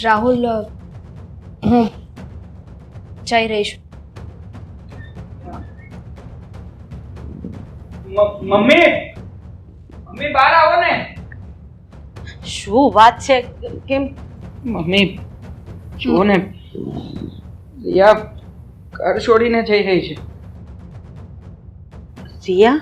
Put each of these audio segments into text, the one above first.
રાહુલ, હું જઈ રહી છું. મમ્મી મમ્મી બહાર આવો ને. શું વાત છે? કેમ? મમ્મી જુઓ ને, રિયા ઘર છોડીને જઈ રહી છે. રિયા?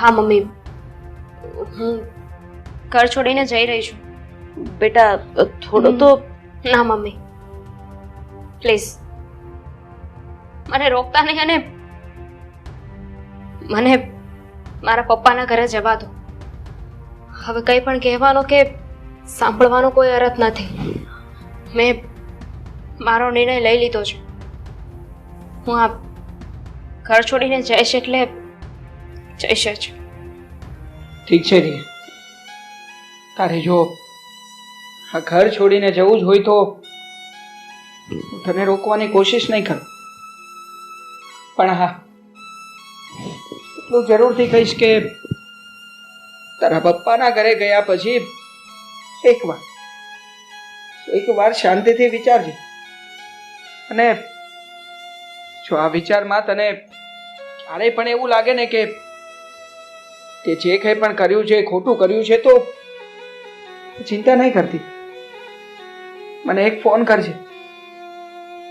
હા મમ્મી, હું ઘર છોડીને જઈ રહી છું. બેટા થોડો તો ના મમ્મી, પ્લીઝ મને રોકતા નહીં અને મને મારા પપ્પાના ઘરે જવા દો. હવે કંઈ પણ કહેવાનો કે સાંભળવાનો કોઈ અર્થ નથી. મેં મારો નિર્ણય લઈ લીધો છે. હું આ ઘર છોડીને જઈશ એટલે જઈશ જ. ઠીક છે રિયા, તારે જો આ ઘર છોડીને જવું જ હોય તો હું તને રોકવાની કોશિશ નહીં કરું, પણ હા એટલું જરૂરથી કહીશ કે તારા પપ્પાના ઘરે ગયા પછી એક વાર શાંતિથી વિચારજે. અને જો આ વિચારમાં તને ક્યારેય પણ એવું લાગે ને કે તે જે કંઈ પણ કર્યું છે ખોટું કર્યું છે તો ચિંતા નહીં કરતી, મને એક ફોન કરજે.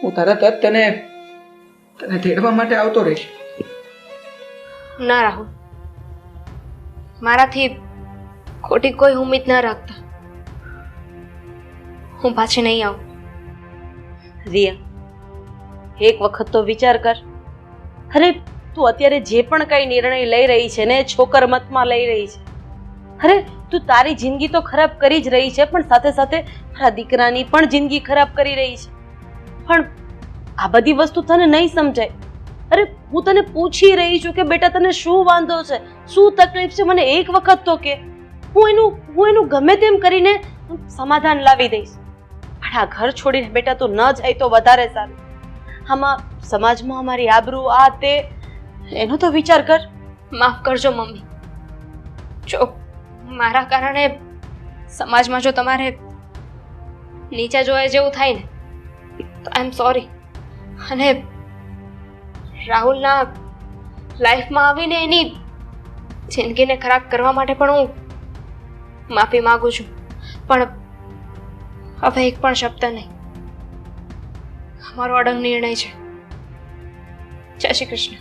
હું તરત જ તને તેડવા માટે આવતો રહીશ. ના રાહુલ, મારાથી ખોટી કોઈ ઉમ્મીદ ના રાખતા. હું પાછી નહીં આવું. રિયા, એક વખત તો વિચાર કર. અરે તું અત્યારે જે પણ કઈ નિર્ણય લઈ રહી છે ને, છોકર મતમાં લઈ રહી છે. અરે તું તારી જિંદગી તો ખરાબ કરી જ રહી છે, પણ સાથે સાથે મારા દીકરાની પણ જિંદગી ખરાબ કરી રહી છે. પણ આ બધી વસ્તુ તને નહીં સમજાય. અરે હું તને પૂછી રહી છું કે બેટા તને શું વાંધો છે, શું તકલીફ છે, મને એક વખત તો કે. હું એનું ગમે તેમ કરીને સમાધાન લાવી દઈશ. પણ આ ઘર છોડીને બેટા તું ન જાય તો વધારે સારું. આમાં સમાજમાં અમારી આબરૂ આ તે એનો તો વિચાર કર. માફ કરજો મમ્મી, જો મારા કારણે સમાજમાં જો તમારે નીચે જોયા જેવું થાય ને તો આઈ એમ સોરી. અને રાહુલના લાઈફમાં આવીને એની જિંદગીને ખરાબ કરવા માટે પણ હું માફી માંગુ છું, પણ હવે એક પણ શબ્દ નહીં. અમારો અડંગ નિર્ણય છે. જય શ્રી કૃષ્ણ.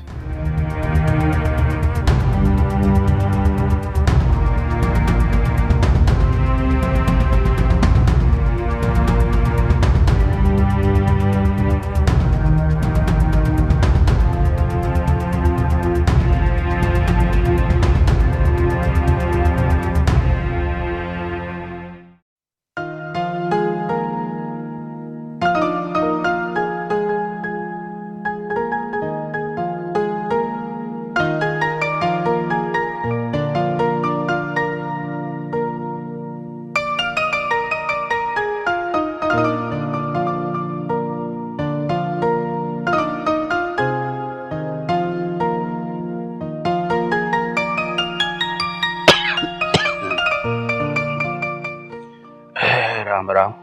રામ રામ.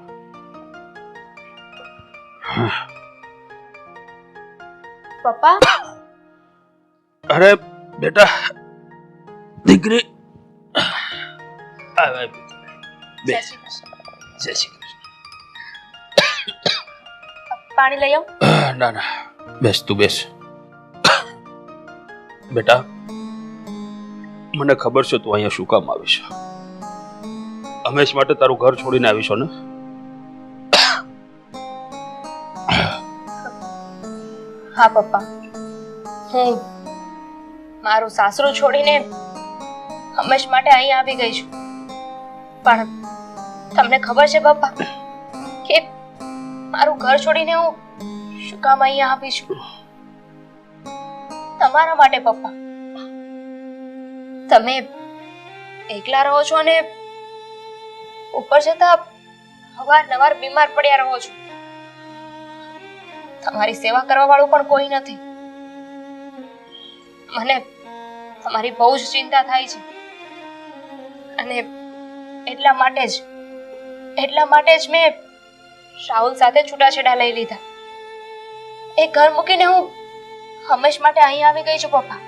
પપ્પા, અરે બેટા, દીકરી જય શ્રી કૃષ્ણ. જય શ્રી કૃષ્ણ. પાણી લઈ આવ. ના ના, બેસ તું બેસ. બેટા, મને ખબર છે તું અહીંયા શું કામ આવીશ. હંમેશ માટે તારું ઘર છોડીને આવીશો ને? હા પપ્પા, હું મારું સાસરું છોડીને હંમેશ માટે અહીં આવી ગઈ છું. પણ તમને ખબર છે પપ્પા કે મારું ઘર છોડીને હું શું કામ અહીંયા આવી છું? તમારા માટે પપ્પા. તમે એકલા રહો છો અને ઉપર જતા અવારનવાર બીમાર પડ્યા રહો છો. તમારી સેવા કરવા વાળું પણ કોઈ નથી. મને તમારી બહુ જ ચિંતા થાય છે અને એટલા માટે જ એટલા માટે જ મેં રાહુલ સાથે છૂટાછેડા લઈ લીધા. એ ઘર મૂકીને હું હંમેશ માટે અહીં આવી ગઈ છું પપ્પા.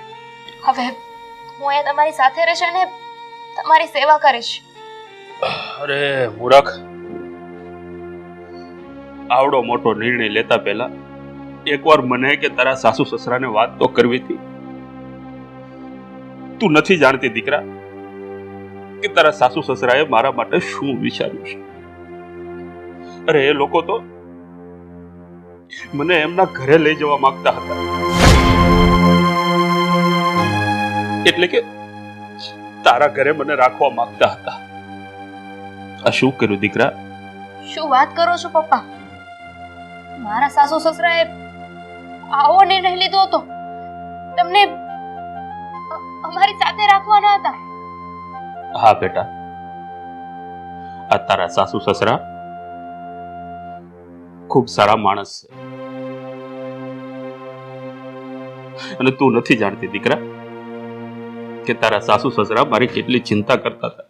હવે હું અહીંયા તમારી સાથે રહીશ અને તમારી સેવા કરીશ. અરે મૂરખ, આવડો મોટો નિર્ણય લેતા પહેલા એકવાર મને કે તારા સાસુ સસરાને વાત તો કરવી હતી. તું નથી જાણતી દીકરા કે તારા સાસુ સસરાએ મારા માટે શું વિચાર્યું છે. અરે એ લોકો તો મને એમના ઘરે લઈ જવા માંગતા હતા, એટલે કે તારા ઘરે મને રાખવા માંગતા હતા. આ શું કર્યું દીકરા? શું વાત કરો છો પપ્પા? મારા સાસુ સસરાએ આવો નિર્ણય લીધો હતો? તમને અમારી સાથે રાખવાના હતા? હા બેટા, આ તારા સાસુ સસરા ખૂબ સારા માણસ છે, અને તું નથી જાણતી દીકરા કે તારા સાસુ સસરા મારી કેટલી ચિંતા કરતા હતા.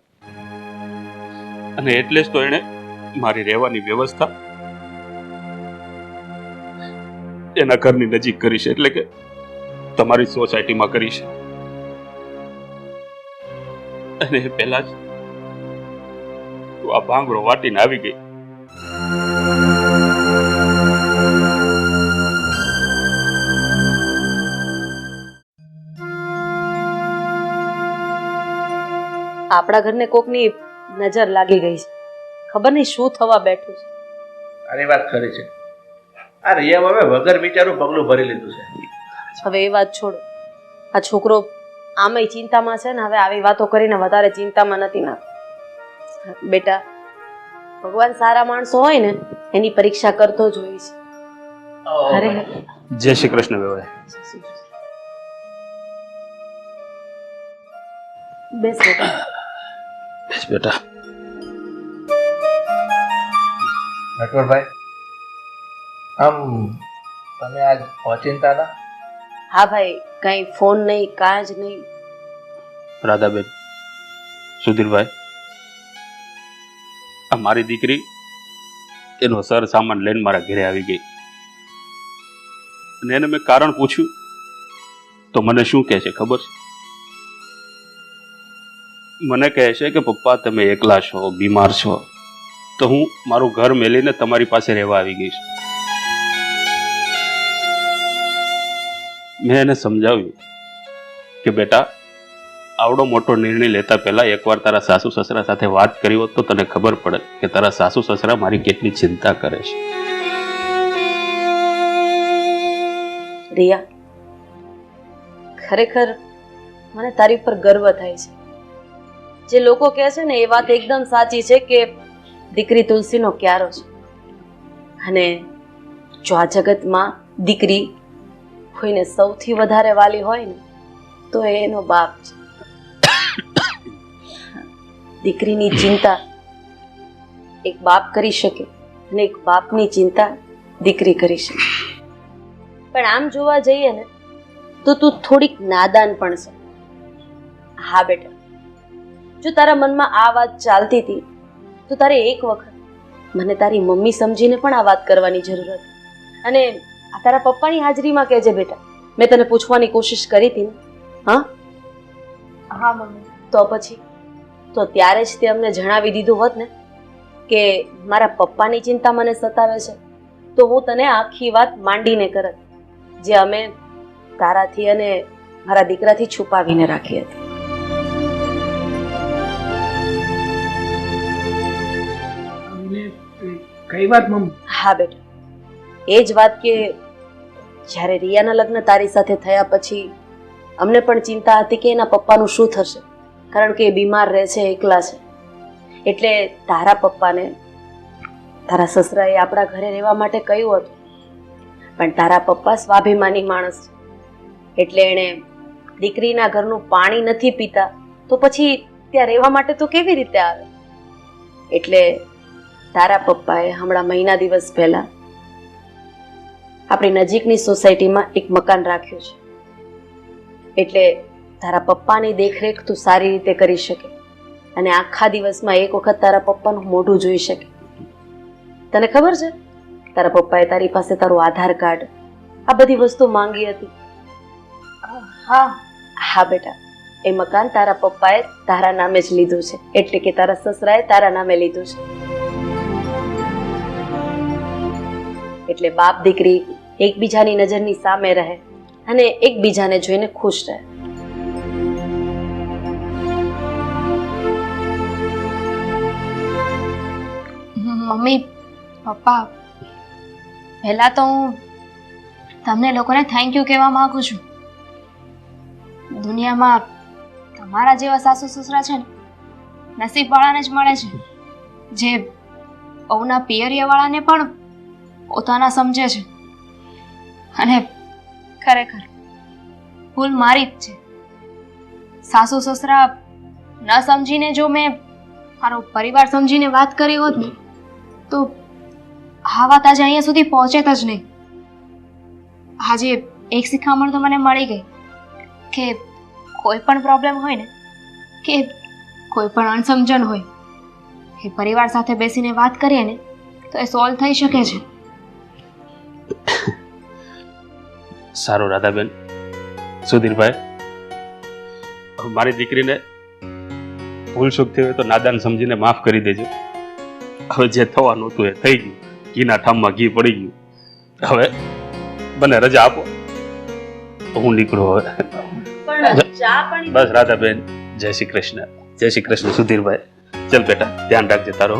અને એટલે જ તો એને મારી રહેવાની વ્યવસ્થા એના ઘરની નજીક કરી છે, એટલે કે તમારી સોસાયટીમાં કરી છે. અને એ પહેલા જ તું આ ભાંગરો વાટીને આવી ગઈ. આપણા ઘરને કોકની નજર લાગી ગઈ છે. ખબર નહીં શું થવા બેઠું છે. આની વાત ખરી છે. આ રિયા હવે વગર વિચારું પગલું ભરી લીધું છે. હવે એ વાત છોડો. આ છોકરો આમાંય ચિંતામાં છે ને હવે આવી વાતો કરીને વધારે ચિંતામાં નથી ના. બેટા, ભગવાન સારા માણસો હોય ને એની પરીક્ષા કરતો જ હોય છે. અરે જય શ્રી કૃષ્ણ વેવાય. બેસ બેટા. બેસ બેટા. નટવરભાઈ, આમ તમે આજ ઓચિંતા ના? હા ભાઈ, કઈ ફોન નહીં, કાંઈ જ નહીં. રાધાબેન, સુધીરભાઈ, આ મારી દીકરી એનો સર સામાન લઈને મારા ઘરે આવી ગઈ, અને એને મેં કારણ પૂછ્યું તો મને શું કહે છે ખબર છે? મને કહે છે કે પપ્પા તમે એકલા છો, બીમાર છો, તો હું મારું ઘર મેલીને તમારી પાસે રહેવા આવી ગઈ છું. મેં એને સમજાવ્યું કે બેટા, આવડો મોટો નિર્ણય લેતા પહેલા એકવાર તારા સાસુ સસરા સાથે વાત કરી હોત તો તને ખબર પડે કે તારા સાસુ સસરા મારી કેટલી ચિંતા કરે છે. રિયા, ખરેખર મને તારી પર ગર્વ થાય છે. જે લોકો કહે છે ને એ વાત એકદમ સાચી છે કે દીકરી તુલસીનો ક્યારો છે, અને જો આ જગતમાં દીકરી કોઈને સૌથી વધારે વાલી હોય ને તો એ એનો બાપ છે. દીકરીની ચિંતા એક બાપ કરી શકે અને એક બાપની ચિંતા દીકરી કરી શકે. પણ આમ જોવા જઈએ ને તો તું થોડીક નાદાન પણ છે. હા બેટા, જો તારા મનમાં આ વાત ચાલતી હતી તો તારે એક વખત મને તારી મમ્મી સમજીને પણ આ વાત કરવાની જરૂર હતી. અને આ તારા પપ્પાની હાજરીમાં કહેજે બેટા, મેં તને પૂછવાની કોશિશ કરી હતી ને. હા હા મમ્મી. તો પછી તો ત્યારે જ તે અમને જણાવી દીધું હોત ને કે મારા પપ્પાની ચિંતા મને સતાવે છે, તો હું તને આખી વાત માંડીને કરત, જે અમે તારાથી અને મારા દીકરાથી છુપાવીને રાખી હતી. કઈ વાત મમ્મી? હા બેટા, એ જ વાત કે જ્યારે રિયાના લગ્ન તારી સાથે થયા પછી અમને પણ ચિંતા હતી કે એના પપ્પાનું શું થશે, કારણ કે એ બીમાર રહે છે, એકલા છે. એટલે તારા પપ્પાને તારા સસરાએ આપણા ઘરે રહેવા માટે કહ્યું હતું, પણ તારા પપ્પા સ્વાભિમાની માણસ છે, એટલે એણે દીકરીના ઘરનું પાણી નથી પીતા તો પછી ત્યાં રહેવા માટે તો કેવી રીતે આવે. એટલે તારા પપ્પાએ હમણાં મહિના દિવસ પહેલા આપણી નજીકની સોસાયટીમાં એક મકાન રાખ્યું છે, એટલે તારા પપ્પાની દેખરેખ તું સારી રીતે કરી શકે અને આખા દિવસમાં એક વખત તારા પપ્પાનું મોઢું જોઈ શકે. તને ખબર છે તારા પપ્પાએ તારી પાસે તારું આધાર કાર્ડ આ બધી વસ્તુ માંગી હતી. હા હા બેટા, એ મકાન તારા પપ્પાએ તારા નામે જ લીધું છે, એટલે કે તારા સસરાએ તારા નામે લીધું છે. એટલે બાપ દીકરી એકબીજાની નજરની સામે રહે અને એકબીજાને જોઈને ખુશ રહે. મમ્મી પપ્પા, પહેલાં તો હું તમને લોકોને થેન્ક યુ કહેવા માંગુ છું. દુનિયામાં તમારા જેવા સાસુ સસરા છે ને નસીબવાળાને જ મળે છે, જે વહુના પિયરિયાવાળાને પણ પોતાના સમજે છે. અને ખરેખર ભૂલ મારી જ છે. સાસુ સસરા ન સમજીને જો મેં મારો પરિવાર સમજીને વાત કરી હોત ને તો આ વાત આજે અહીંયા સુધી પહોંચે જ નહીં. આજે એક શિખામણ તો મને મળી ગઈ કે કોઈ પણ પ્રોબ્લેમ હોય ને કે કોઈ પણ અણસમજણ હોય એ પરિવાર સાથે બેસીને વાત કરીએ ને તો એ સોલ્વ થઈ શકે છે. સારું રાધાબેન. સુધીરભાઈ, મારી દીકરીને ભૂલ ચૂક થઈ હોય તો નાદાન સમજીને માફ કરી દેજો. હવે જે થવાનું હતું એ થઈ ગયું, ઘીના ઠામમાં ઘી પડી ગયું. હવે બને રજા આપો, હું નીકળું હવે. બસ રાધાબેન, જય શ્રી કૃષ્ણ. જય શ્રી કૃષ્ણ સુધીરભાઈ. ચલ બેટા, ધ્યાન રાખજે તારો.